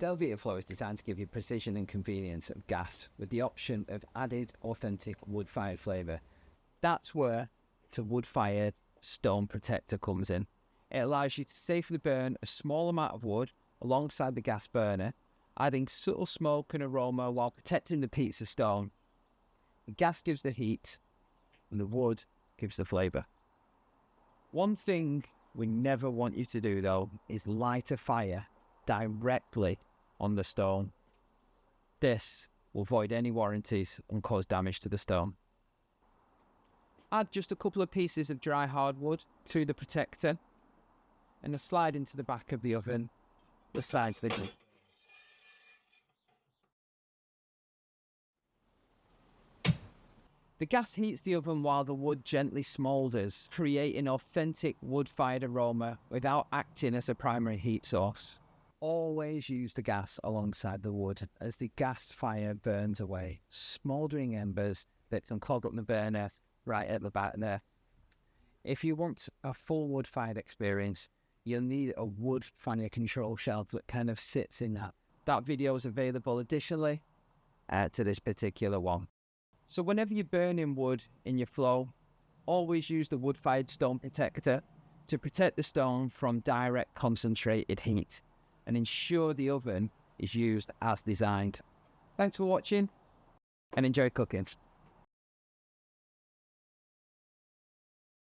Delivita Flow is designed to give you precision and convenience of gas with the option of added authentic wood-fired flavour. That's where the wood-fired stone protector comes in. It allows you to safely burn a small amount of wood alongside the gas burner, adding subtle smoke and aroma while protecting the pieces of stone. The gas gives the heat and the wood gives the flavour. One thing we never want you to do though is light a fire directly on the stone. This will void any warranties and cause damage to the stone. Add just a couple of pieces of dry hardwood to the protector and slide into the back of the oven, the sides of the grill. The gas heats the oven while the wood gently smoulders, creating authentic wood-fired aroma without acting as a primary heat source. Always use the gas alongside the wood as the gas fire burns away, smouldering embers that can clog up the burner right at the back there. If you want a full wood-fired experience, you'll need a wood fire control shelf that kind of sits in that. That video is available additionally to this particular one. So whenever you're burning wood in your flow, always use the wood-fired stone protector to protect the stone from direct concentrated heat and ensure the oven is used as designed. Thanks for watching and enjoy cooking.